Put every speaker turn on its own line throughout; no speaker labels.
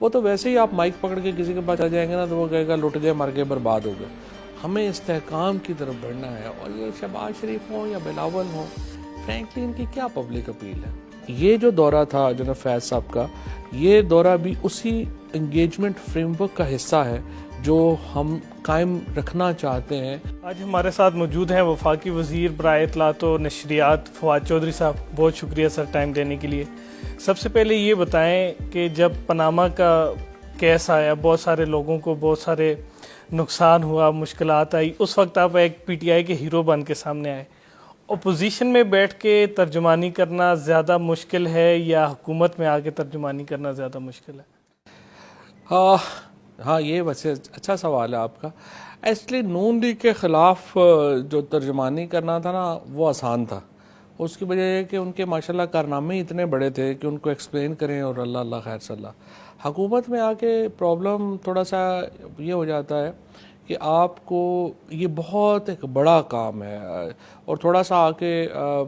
وہ تو ویسے ہی آپ مائک پکڑ کے کسی کے پاس آ جائیں گے نا تو وہ کہے گا لٹ گئے مر گئے برباد ہو گئے. ہمیں استحکام کی طرف بڑھنا ہے. اور یہ شہباز شریف ہوں یا بلاول ہوں، فرینکلی ان کی کیا پبلک اپیل ہے. یہ جو دورہ تھا جناب فیض صاحب کا، یہ دورہ بھی اسی انگیجمنٹ فریم ورک کا حصہ ہے جو ہم قائم رکھنا چاہتے ہیں.
آج ہمارے ساتھ موجود ہیں وفاقی وزیر برائے اطلاعات و نشریات فواد چودھری صاحب. بہت شکریہ سر ٹائم دینے کے لیے. سب سے پہلے یہ بتائیں کہ جب پاناما کا کیس آیا، بہت سارے لوگوں کو بہت سارے نقصان ہوا، مشکلات آئی، اس وقت آپ ایک پی ٹی آئی کے ہیرو بن کے سامنے آئے. اپوزیشن میں بیٹھ کے ترجمانی کرنا زیادہ مشکل ہے یا حکومت میں آ کے ترجمانی کرنا زیادہ مشکل ہے؟
ہاں یہ ویسے اچھا سوال ہے آپ کا. ایکچولی نون لیگ کے خلاف جو ترجمانی کرنا تھا نا وہ آسان تھا. اس کی وجہ یہ کہ ان کے ماشاءاللہ کارنامے ہی اتنے بڑے تھے کہ ان کو ایکسپلین کریں اور اللہ اللہ خیر صلی اللہ. حکومت میں آ کے پرابلم تھوڑا سا یہ ہو جاتا ہے کہ آپ کو یہ بہت ایک بڑا کام ہے. اور تھوڑا سا آ کے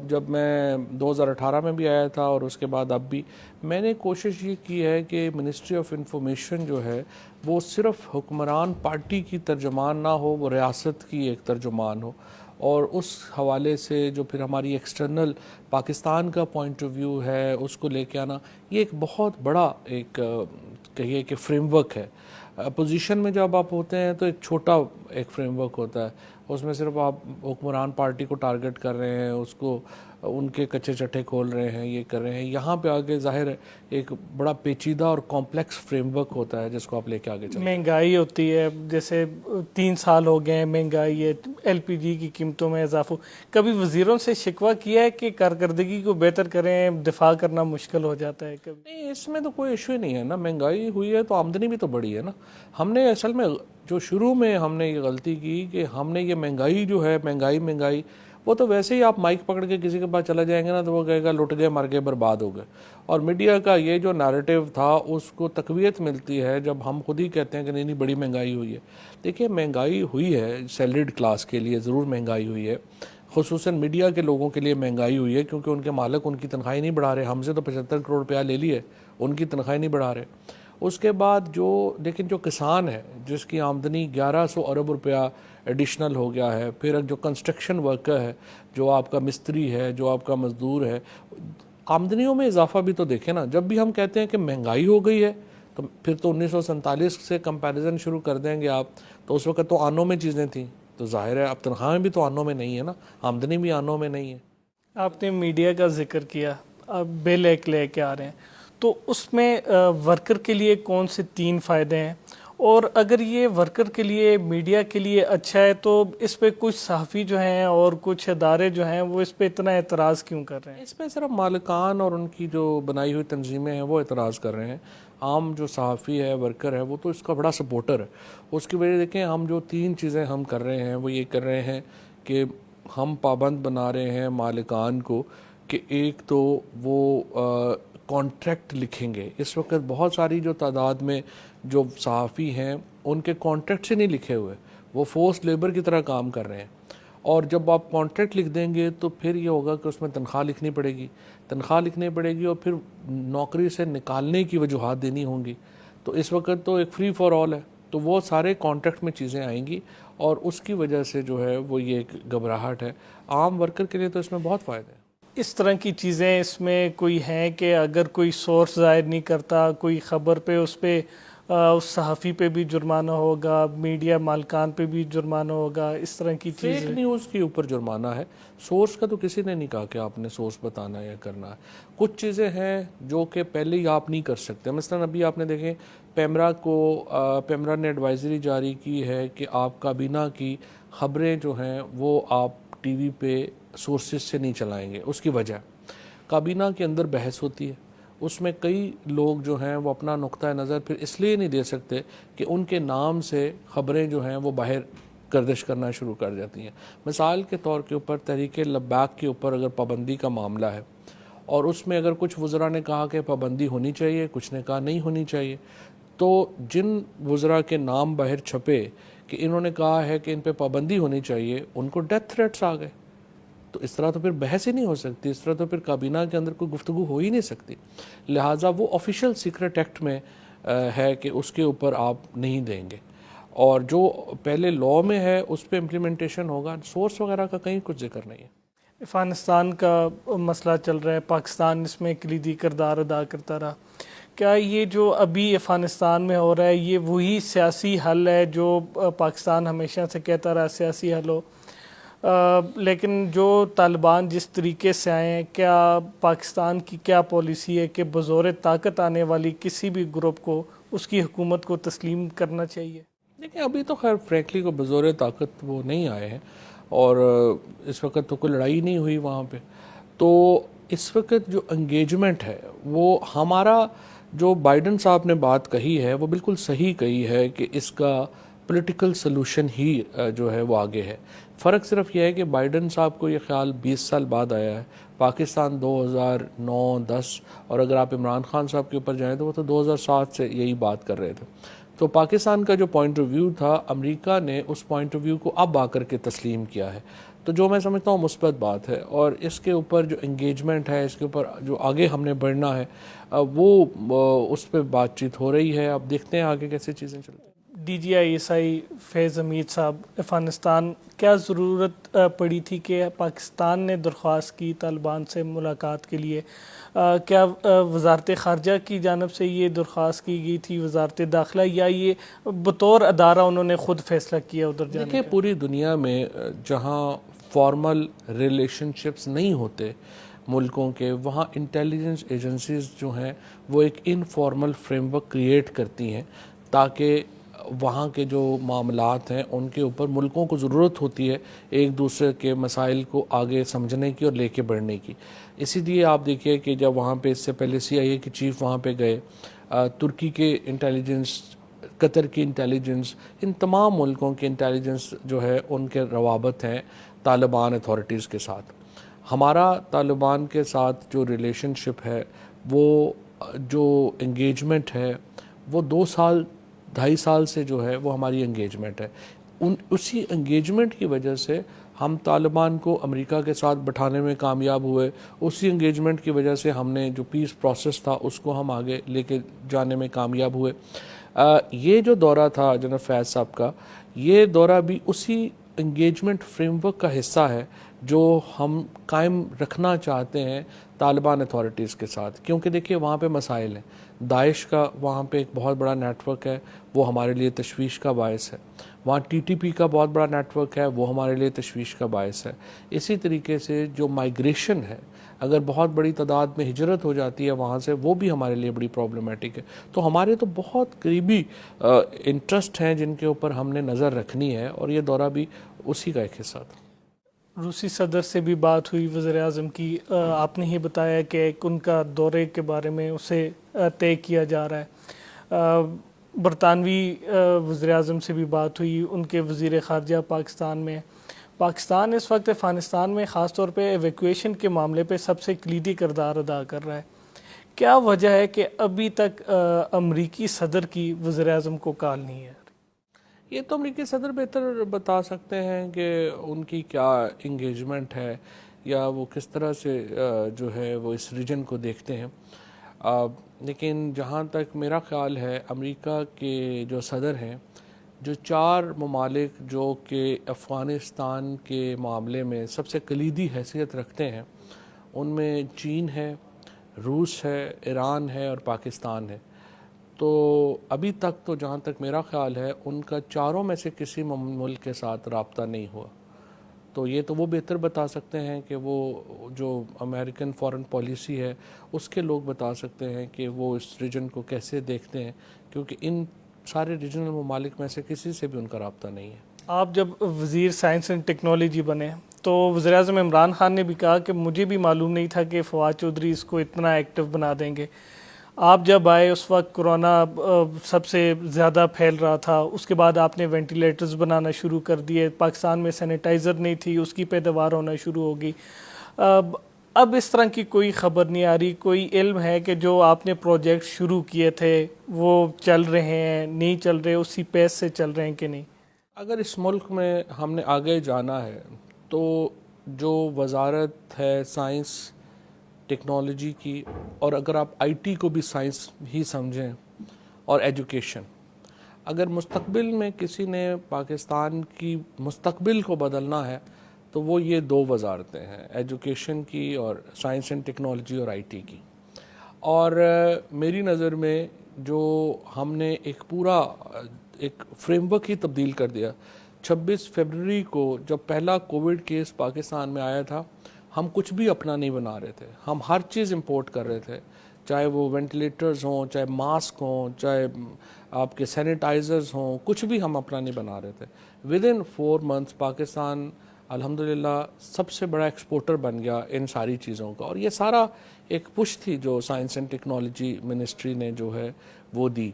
جب میں 2018 میں بھی آیا تھا اور اس کے بعد اب بھی میں نے کوشش یہ کی ہے کہ منسٹری آف انفارمیشن جو ہے وہ صرف حکمران پارٹی کی ترجمان نہ ہو، وہ ریاست کی ایک ترجمان ہو. اور اس حوالے سے جو پھر ہماری ایکسٹرنل پاکستان کا پوائنٹ آف ویو ہے اس کو لے کے آنا، یہ ایک بہت بڑا ایک کہیے کہ فریم ورک ہے. اپوزیشن میں جب آپ ہوتے ہیں تو ایک چھوٹا ایک فریم ورک ہوتا ہے، اس میں صرف آپ حکمران پارٹی کو ٹارگٹ کر رہے ہیں، اس کو ان کے کچے چٹھے کھول رہے ہیں، یہ کر رہے ہیں. یہاں پہ آگے ظاہر ہے ایک بڑا پیچیدہ اور کمپلیکس فریم ورک ہوتا ہے جس کو آپ لے کے آگے چلیں.
مہنگائی ہوتی ہے، جیسے 3 سال ہو گئے ہیں مہنگائی ہے، ایل پی جی کی قیمتوں میں اضافہ. کبھی وزیروں سے شکوہ کیا ہے کہ کارکردگی کو بہتر کریں، دفاع کرنا مشکل ہو جاتا ہے؟ کبھی
نہیں، اس میں تو کوئی ایشو ہی نہیں ہے نا. مہنگائی ہوئی ہے تو آمدنی بھی تو بڑی ہے نا. ہم نے اصل میں جو شروع میں ہم نے یہ غلطی کی کہ ہم نے یہ مہنگائی جو ہے مہنگائی وہ تو ویسے ہی آپ مائک پکڑ کے کسی کے پاس چلا جائیں گے نا تو وہ کہے گا لٹ گئے مر گئے برباد ہو گئے. اور میڈیا کا یہ جو نیریٹو تھا اس کو تقویت ملتی ہے جب ہم خود ہی کہتے ہیں کہ نہیں بڑی مہنگائی ہوئی ہے. دیکھیے مہنگائی ہوئی ہے سیلریڈ کلاس کے لیے ضرور مہنگائی ہوئی ہے، خصوصاً میڈیا کے لوگوں کے لیے مہنگائی ہوئی ہے کیونکہ ان کے مالک ان کی تنخواہیں نہیں بڑھا رہے. ہم سے تو 75 کروڑ روپیہ لے لیے، ان کی تنخواہیں نہیں بڑھا رہے. اس کے بعد لیکن جو کسان ہے جس کی آمدنی 1100 ارب روپیہ ایڈیشنل ہو گیا ہے، پھر جو کنسٹرکشن ورکر ہے، جو آپ کا مستری ہے، جو آپ کا مزدور ہے، آمدنیوں میں اضافہ بھی تو دیکھیں نا. جب بھی ہم کہتے ہیں کہ مہنگائی ہو گئی ہے تو پھر تو 1947 سے کمپیریزن شروع کر دیں گے آپ، تو اس وقت تو آنوں میں چیزیں تھیں، تو ظاہر ہے اب تنخواہیں بھی تو آنوں میں نہیں ہے نا، آمدنی بھی آنوں میں نہیں ہے.
آپ نے میڈیا کا ذکر کیا، اب بل ایک لے کے آ رہے ہیں تو اس میں ورکر کے لیے کون سے 3 فائدے ہیں؟ اور اگر یہ ورکر کے لیے میڈیا کے لیے اچھا ہے تو اس پہ کچھ صحافی جو ہیں اور کچھ ادارے جو ہیں وہ اس پہ اتنا اعتراض کیوں کر رہے ہیں؟
اس پہ صرف مالکان اور ان کی جو بنائی ہوئی تنظیمیں ہیں وہ اعتراض کر رہے ہیں. عام جو صحافی ہے، ورکر ہے، وہ تو اس کا بڑا سپورٹر ہے. اس کی وجہ دیکھیں ہم جو 3 چیزیں ہم کر رہے ہیں وہ یہ کر رہے ہیں کہ ہم پابند بنا رہے ہیں مالکان کو کہ ایک تو وہ کانٹریکٹ لکھیں گے. اس وقت بہت ساری جو تعداد میں جو صحافی ہیں ان کے کانٹریکٹ سے نہیں لکھے ہوئے، وہ فورس لیبر کی طرح کام کر رہے ہیں. اور جب آپ کانٹریکٹ لکھ دیں گے تو پھر یہ ہوگا کہ اس میں تنخواہ لکھنی پڑے گی اور پھر نوکری سے نکالنے کی وجوہات دینی ہوں گی. تو اس وقت تو ایک فری فار آل ہے، تو وہ سارے کانٹریکٹ میں چیزیں آئیں گی اور اس کی وجہ سے جو ہے وہ یہ ایک گھبراہٹ ہے. عام ورکر کے لیے تو اس میں بہت فائدہ ہے.
اس طرح کی چیزیں اس میں کوئی ہیں کہ اگر کوئی سورس ظاہر نہیں کرتا کوئی خبر پہ، اس پہ اس صحافی پہ بھی جرمانہ ہوگا، میڈیا مالکان پہ بھی جرمانہ ہوگا، اس طرح کی چیزیں؟
فیک نیوز کے اوپر جرمانہ ہے. سورس کا تو کسی نے نہیں کہا کہ آپ نے سورس بتانا ہے یا کرنا ہے. کچھ چیزیں ہیں جو کہ پہلے ہی آپ نہیں کر سکتے. مثلا ابھی آپ نے دیکھیں پیمرا نے ایڈوائزری جاری کی ہے کہ آپ کابینہ کی خبریں جو ہیں وہ آپ ٹی وی پہ سورسز سے نہیں چلائیں گے. اس کی وجہ کابینہ کے اندر بحث ہوتی ہے، اس میں کئی لوگ جو ہیں وہ اپنا نقطہ نظر پھر اس لیے نہیں دے سکتے کہ ان کے نام سے خبریں جو ہیں وہ باہر گردش کرنا شروع کر جاتی ہیں. مثال کے طور کے اوپر تحریک لبیک کے اوپر اگر پابندی کا معاملہ ہے اور اس میں اگر کچھ وزراء نے کہا کہ پابندی ہونی چاہیے، کچھ نے کہا نہیں ہونی چاہیے، تو جن وزراء کے نام باہر چھپے کہ انہوں نے کہا ہے کہ ان پہ پابندی ہونی چاہیے، ان کو ڈیتھ تھریٹس آ گئے. تو اس طرح تو پھر بحث ہی نہیں ہو سکتی، اس طرح تو پھر کابینہ کے اندر کوئی گفتگو ہو ہی نہیں سکتی. لہٰذا وہ آفیشیل سیکرٹ ایکٹ میں ہے کہ اس کے اوپر آپ نہیں دیں گے، اور جو پہلے لا میں ہے اس پہ امپلیمنٹیشن ہوگا. سورس وغیرہ کا کہیں کچھ ذکر نہیں ہے.
افغانستان کا مسئلہ چل رہا ہے، پاکستان اس میں کلیدی کردار ادا کرتا رہا. کیا یہ جو ابھی افغانستان میں ہو رہا ہے یہ وہی سیاسی حل ہے جو پاکستان ہمیشہ سے کہتا رہا سیاسی حل ہو، لیکن جو طالبان جس طریقے سے آئے ہیں، کیا پاکستان کی کیا پالیسی ہے کہ بزور طاقت آنے والی کسی بھی گروپ کو اس کی حکومت کو تسلیم کرنا چاہیے؟
دیکھیں ابھی تو خیر فرینکلی کو بزور طاقت وہ نہیں آئے ہیں، اور اس وقت تو کوئی لڑائی نہیں ہوئی وہاں پہ. تو اس وقت جو انگیجمنٹ ہے وہ ہمارا، جو بائیڈن صاحب نے بات کہی ہے وہ بالکل صحیح کہی ہے کہ اس کا پولیٹیکل سلوشن ہی جو ہے وہ آگے ہے. فرق صرف یہ ہے کہ بائیڈن صاحب کو یہ خیال 20 سال بعد آیا ہے. پاکستان 2009-10، اور اگر آپ عمران خان صاحب کے اوپر جائیں تو وہ تو 2007 سے یہی بات کر رہے تھے. تو پاکستان کا جو پوائنٹ آف ویو تھا، امریکہ نے اس پوائنٹ آف ویو کو اب آ کر کے تسلیم کیا ہے. تو جو میں سمجھتا ہوں مثبت بات ہے، اور اس کے اوپر جو انگیجمنٹ ہے، اس کے اوپر جو آگے ہم نے بڑھنا ہے، وہ اس پہ بات چیت ہو رہی ہے. اب دیکھتے ہیں آگے کیسے چیزیں چلتی ہیں.
D G I S I فیض حمید صاحب، افغانستان کیا ضرورت پڑی تھی کہ پاکستان نے درخواست کی طالبان سے ملاقات کے لیے؟ کیا وزارت خارجہ کی جانب سے یہ درخواست کی گئی تھی، وزارت داخلہ، یا یہ بطور ادارہ انہوں نے خود فیصلہ کیا ادھر جانے کا؟
دیکھیں پوری دنیا میں جہاں فارمل ریلیشن شپس نہیں ہوتے ملکوں کے، وہاں انٹیلیجنس ایجنسیز جو ہیں وہ ایک انفارمل فریم ورک کریٹ کرتی ہیں، تاکہ وہاں کے جو معاملات ہیں ان کے اوپر ملکوں کو ضرورت ہوتی ہے ایک دوسرے کے مسائل کو آگے سمجھنے کی اور لے کے بڑھنے کی. اسی لیے آپ دیکھیے کہ جب وہاں پہ اس سے پہلے CIA کے چیف وہاں پہ گئے، ترکی کے انٹیلیجنس، قطر کی انٹیلیجنس، ان تمام ملکوں کی انٹیلیجنس جو ہے ان کے روابط ہیں طالبان اتھارٹیز کے ساتھ. ہمارا طالبان کے ساتھ جو ریلیشن شپ ہے، وہ جو انگیجمنٹ ہے، وہ 2-2.5 سال سے جو ہے وہ ہماری انگیجمنٹ ہے. اسی انگیجمنٹ کی وجہ سے ہم طالبان کو امریکہ کے ساتھ بٹھانے میں کامیاب ہوئے. اسی انگیجمنٹ کی وجہ سے ہم نے جو پیس پروسیس تھا اس کو ہم آگے لے کے جانے میں کامیاب ہوئے. یہ جو دورہ تھا جناب فیض صاحب کا، یہ دورہ بھی اسی انگیجمنٹ فریم ورک کا حصہ ہے جو ہم قائم رکھنا چاہتے ہیں طالبان اتھارٹیز کے ساتھ. کیونکہ دیکھیے وہاں پہ مسائل ہیں، داعش کا وہاں پہ ایک بہت بڑا نیٹ ورک ہے، وہ ہمارے لیے تشویش کا باعث ہے. وہاں TTP کا بہت بڑا نیٹ ورک ہے، وہ ہمارے لیے تشویش کا باعث ہے. اسی طریقے سے جو مائیگریشن ہے، اگر بہت بڑی تعداد میں ہجرت ہو جاتی ہے وہاں سے، وہ بھی ہمارے لیے بڑی پرابلمٹک ہے. تو ہمارے تو بہت قریبی انٹرسٹ ہیں جن کے اوپر ہم نے نظر رکھنی ہے، اور یہ دورہ بھی اسی کا ایک حصہ تھا.
روسی صدر سے بھی بات ہوئی وزیر اعظم کی، آپ نے ہی بتایا کہ ان کا دورے کے بارے میں اسے طے کیا جا رہا ہے. برطانوی وزیر اعظم سے بھی بات ہوئی، ان کے وزیر خارجہ پاکستان میں. پاکستان اس وقت افغانستان میں خاص طور پہ ایویکویشن کے معاملے پہ سب سے کلیدی کردار ادا کر رہا ہے. کیا وجہ ہے کہ ابھی تک امریکی صدر کی وزیر اعظم کو کال نہیں ہے؟
یہ تو امریکی صدر بہتر بتا سکتے ہیں کہ ان کی کیا انگیجمنٹ ہے، یا وہ کس طرح سے جو ہے وہ اس ریجن کو دیکھتے ہیں. لیکن جہاں تک میرا خیال ہے، امریکہ کے جو صدر ہیں، جو 4 ممالک جو کہ افغانستان کے معاملے میں سب سے کلیدی حیثیت رکھتے ہیں، ان میں چین ہے، روس ہے، ایران ہے اور پاکستان ہے. تو ابھی تک تو جہاں تک میرا خیال ہے ان کا 4 میں سے کسی ملک کے ساتھ رابطہ نہیں ہوا. تو یہ تو وہ بہتر بتا سکتے ہیں کہ وہ جو امریکن فارن پالیسی ہے اس کے لوگ بتا سکتے ہیں کہ وہ اس ریجن کو کیسے دیکھتے ہیں، کیونکہ ان سارے ریجنل ممالک میں سے کسی سے بھی ان کا رابطہ نہیں ہے.
آپ جب وزیر سائنس اینڈ ٹیکنالوجی بنے تو وزیر اعظم عمران خان نے بھی کہا کہ مجھے بھی معلوم نہیں تھا کہ فواد چودھری اس کو اتنا ایکٹیو بنا دیں گے. آپ جب آئے اس وقت کرونا سب سے زیادہ پھیل رہا تھا، اس کے بعد آپ نے وینٹیلیٹرز بنانا شروع کر دیے، پاکستان میں سینیٹائزر نہیں تھی، اس کی پیداوار ہونا شروع ہو گئی. اب اس طرح کی کوئی خبر نہیں آ رہی، کوئی علم ہے کہ جو آپ نے پروجیکٹ شروع کیے تھے وہ چل رہے ہیں، نہیں چل رہے، اسی پیس سے چل رہے ہیں کہ نہیں؟
اگر اس ملک میں ہم نے آگے جانا ہے تو جو وزارت ہے سائنس ٹیکنالوجی کی، اور اگر آپ IT کو بھی سائنس ہی سمجھیں، اور ایجوکیشن. اگر مستقبل میں کسی نے پاکستان کی مستقبل کو بدلنا ہے تو وہ یہ دو وزارتیں ہیں, ایجوکیشن کی اور سائنس اینڈ ٹیکنالوجی اور آئی ٹی کی. اور میری نظر میں جو ہم نے ایک پورا ایک فریم ورک ہی تبدیل کر دیا. 26 فروری کو جب پہلا کووڈ کیس پاکستان میں آیا تھا, ہم کچھ بھی اپنا نہیں بنا رہے تھے, ہم ہر چیز امپورٹ کر رہے تھے, چاہے وہ وینٹیلیٹرز ہوں, چاہے ماسک ہوں, چاہے آپ کے سینیٹائزرز ہوں, کچھ بھی ہم اپنا نہیں بنا رہے تھے. ود ان 4 months پاکستان الحمدللہ سب سے بڑا ایکسپورٹر بن گیا ان ساری چیزوں کا. اور یہ سارا ایک پش تھی جو سائنس اینڈ ٹیکنالوجی منسٹری نے جو ہے وہ دی.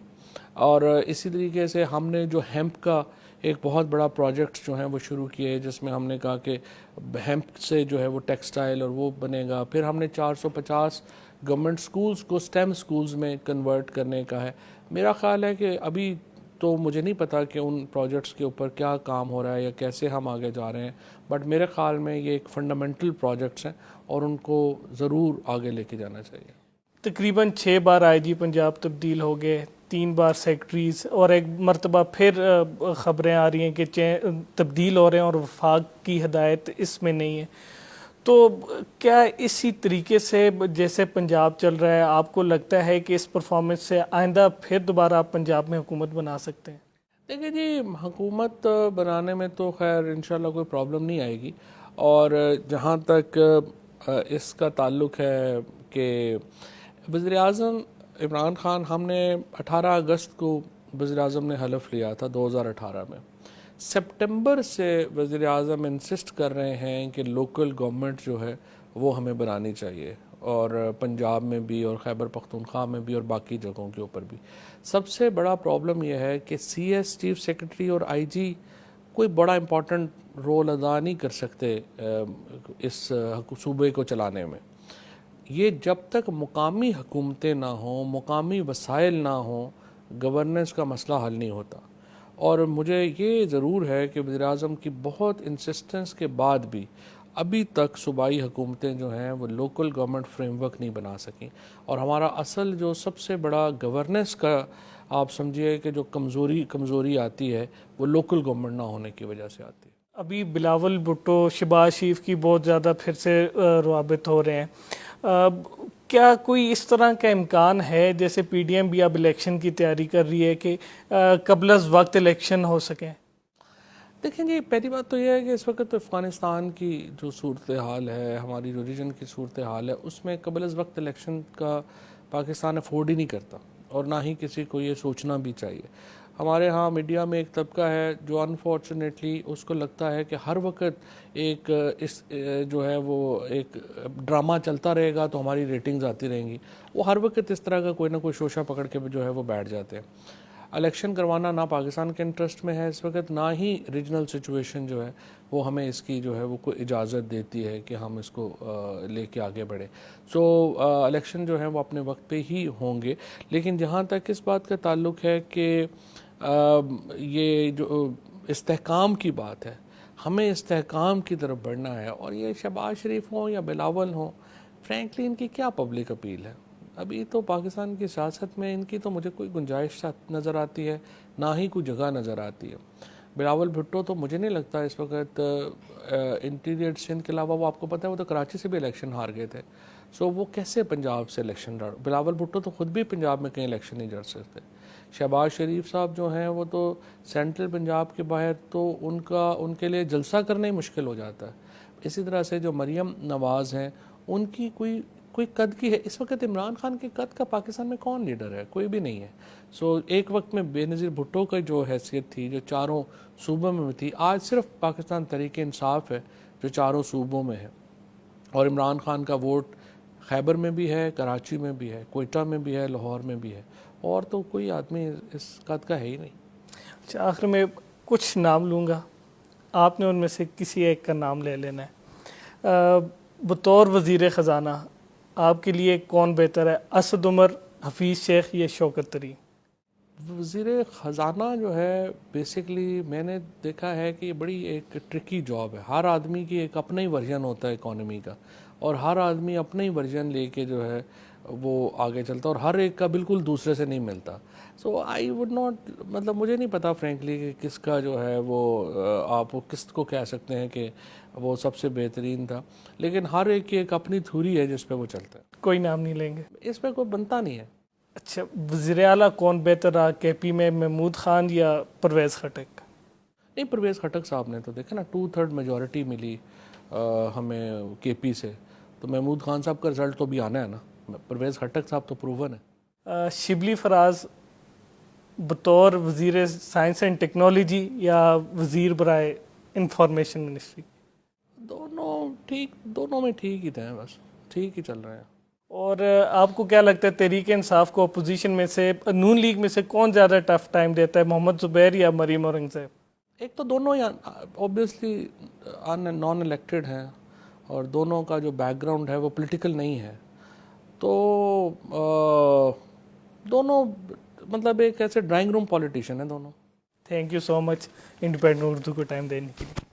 اور اسی طریقے سے ہم نے جو ہیمپ کا ایک بہت بڑا پروجیکٹ جو ہیں وہ شروع کیے, جس میں ہم نے کہا کہ ہیمپ سے جو ہے وہ ٹیکسٹائل اور وہ بنے گا. پھر ہم نے 450 گورنمنٹ سکولز کو سٹیم سکولز میں کنورٹ کرنے کا ہے. میرا خیال ہے کہ ابھی تو مجھے نہیں پتا کہ ان پروجیکٹس کے اوپر کیا کام ہو رہا ہے یا کیسے ہم آگے جا رہے ہیں, بٹ میرے خیال میں یہ ایک فنڈامنٹل پروجیکٹس ہیں اور ان کو ضرور آگے لے کے جانا چاہیے.
تقریباً 6 بار آئی جی پنجاب تبدیل ہو گئے, 3 بار سیکٹریز, اور ایک مرتبہ پھر خبریں آ رہی ہیں کہ تبدیل ہو رہے ہیں اور وفاق کی ہدایت اس میں نہیں ہے. تو کیا اسی طریقے سے جیسے پنجاب چل رہا ہے, آپ کو لگتا ہے کہ اس پرفارمنس سے آئندہ پھر دوبارہ آپ پنجاب میں حکومت بنا سکتے ہیں؟
دیکھیں جی, حکومت بنانے میں تو خیر انشاءاللہ کوئی پرابلم نہیں آئے گی. اور جہاں تک اس کا تعلق ہے کہ وزیر اعظم عمران خان, ہم نے 18 اگست کو وزیر اعظم نے حلف لیا تھا 2018 میں. سپٹمبر سے وزیر اعظم انسسٹ کر رہے ہیں کہ لوکل گورنمنٹ جو ہے وہ ہمیں بنانی چاہیے, اور پنجاب میں بھی اور خیبر پختونخوا میں بھی اور باقی جگہوں کے اوپر بھی. سب سے بڑا پرابلم یہ ہے کہ سی ایس چیف سیکرٹری اور آئی جی کوئی بڑا امپورٹنٹ رول ادا نہیں کر سکتے اس صوبے کو چلانے میں. یہ جب تک مقامی حکومتیں نہ ہوں, مقامی وسائل نہ ہوں, گورننس کا مسئلہ حل نہیں ہوتا. اور مجھے یہ ضرور ہے کہ وزیر اعظم کی بہت انسسٹنس کے بعد بھی ابھی تک صوبائی حکومتیں جو ہیں وہ لوکل گورنمنٹ فریم ورک نہیں بنا سکیں. اور ہمارا اصل جو سب سے بڑا گورننس کا آپ سمجھیے کہ جو کمزوری آتی ہے وہ لوکل گورنمنٹ نہ ہونے کی وجہ سے آتی ہے.
ابھی بلاول بھٹو, شہباز شریف کی بہت زیادہ پھر سے روابط ہو رہے ہیں. کیا کوئی اس طرح کا امکان ہے جیسے پی ڈی ایم بھی اب الیکشن کی تیاری کر رہی ہے کہ قبل از وقت الیکشن ہو سکیں؟
دیکھیں جی, پہلی بات تو یہ ہے کہ اس وقت افغانستان کی جو صورتحال ہے, ہماری جو ریجن کی صورتحال ہے, اس میں قبل از وقت الیکشن کا پاکستان افورڈ ہی نہیں کرتا, اور نہ ہی کسی کو یہ سوچنا بھی چاہیے. ہمارے ہاں میڈیا میں ایک طبقہ ہے جو انفارچونیٹلی اس کو لگتا ہے کہ ہر وقت ایک اس جو ہے وہ ایک ڈرامہ چلتا رہے گا تو ہماری ریٹنگز آتی رہیں گی. وہ ہر وقت اس طرح کا کوئی نہ کوئی شوشہ پکڑ کے جو ہے وہ بیٹھ جاتے ہیں. الیکشن کروانا نہ پاکستان کے انٹرسٹ میں ہے اس وقت, نہ ہی ریجنل سچویشن جو ہے وہ ہمیں اس کی جو ہے وہ کوئی اجازت دیتی ہے کہ ہم اس کو لے کے آگے بڑھیں. سو الیکشن جو ہے وہ اپنے وقت پہ ہی ہوں گے. لیکن جہاں تک اس بات کا تعلق ہے کہ یہ جو استحکام کی بات ہے, ہمیں استحکام کی طرف بڑھنا ہے. اور یہ شہباز شریف ہوں یا بلاول ہوں, فرینکلی ان کی کیا پبلک اپیل ہے؟ ابھی تو پاکستان کی سیاست میں ان کی تو مجھے کوئی گنجائش نظر آتی ہے, نہ ہی کوئی جگہ نظر آتی ہے. بلاول بھٹو تو مجھے نہیں لگتا اس وقت انٹیریئر سندھ کے علاوہ, وہ آپ کو پتہ ہے وہ تو کراچی سے بھی الیکشن ہار گئے تھے. سو وہ کیسے پنجاب سے الیکشن لڑ, بلاول بھٹو تو خود بھی پنجاب میں کہیں الیکشن نہیں لڑ سکتے. شہباز شریف صاحب جو ہیں وہ تو سینٹرل پنجاب کے باہر تو ان کے لیے جلسہ کرنا ہی مشکل ہو جاتا ہے. اسی طرح سے جو مریم نواز ہیں, ان کی کوئی قد کی ہے اس وقت. عمران خان کے قد کا پاکستان میں کون لیڈر ہے؟ کوئی بھی نہیں ہے. سو ایک وقت میں بے نظیر بھٹو کا جو حیثیت تھی جو چاروں صوبوں میں تھی, آج صرف پاکستان تحریک انصاف ہے جو چاروں صوبوں میں ہے. اور عمران خان کا ووٹ خیبر میں بھی ہے, کراچی میں بھی ہے, کوئٹہ میں بھی ہے, لاہور میں بھی ہے, اور تو کوئی آدمی اس قد کا ہے ہی نہیں.
اچھا, آخر میں کچھ نام لوں گا, آپ نے ان میں سے کسی ایک کا نام لے لینا ہے. بطور وزیر خزانہ آپ کے لیے کون بہتر ہے, اسد عمر, حفیظ شیخ یا شوکت طرین؟
وزیر خزانہ جو ہے بیسیکلی میں نے دیکھا ہے کہ یہ بڑی ایک ٹرکی جاب ہے. ہر آدمی کی ایک اپنا ہی ورژن ہوتا ہے اکانومی کا, اور ہر آدمی اپنا ہی ورژن لے کے جو ہے وہ آگے چلتا ہے اور ہر ایک کا بالکل دوسرے سے نہیں ملتا. سو آئی وڈ ناٹ, مطلب مجھے نہیں پتا فرینکلی کہ کس کا جو ہے وہ آپ کس کو کہہ سکتے ہیں کہ وہ سب سے بہترین تھا, لیکن ہر ایک کی ایک اپنی تھیوری ہے جس پہ وہ چلتا ہے.
کوئی نام نہیں لیں گے
اس پہ کوئی بنتا نہیں ہے.
اچھا, وزیر اعلیٰ کون بہتر رہا کے پی میں, محمود خان یا پرویز خٹک؟
نہیں, پرویز خٹک صاحب نے تو دیکھا نا 2/3 میجورٹی ملی ہمیں کے پی سے, تو محمود خان صاحب کا رزلٹ تو بھی آنا ہے نا. پرویز خٹک صاحب تو پروون ہے.
شبلی فراز بطور وزیر سائنس اینڈ ٹیکنالوجی یا وزیر برائے انفارمیشن منسٹری؟
دونوں میں ٹھیک ہی تھے, بس ٹھیک ہی چل رہے ہیں.
اور آپ کو کیا لگتا ہے تحریک انصاف کو اپوزیشن میں سے, نون لیگ میں سے کون زیادہ ٹف ٹائم دیتا ہے, محمد زبیر یا مریم اورنگزیب؟
ایک تو دونوں ہی اوبیسلی نان الیکٹڈ ہیں اور دونوں کا جو بیک گراؤنڈ ہے وہ پولیٹیکل نہیں ہے, تو دونوں مطلب ایک ایسے ڈرائنگ روم پولیٹیشین ہیں دونوں.
Thank you so much independent Urdu کو ٹائم دینے کے لیے.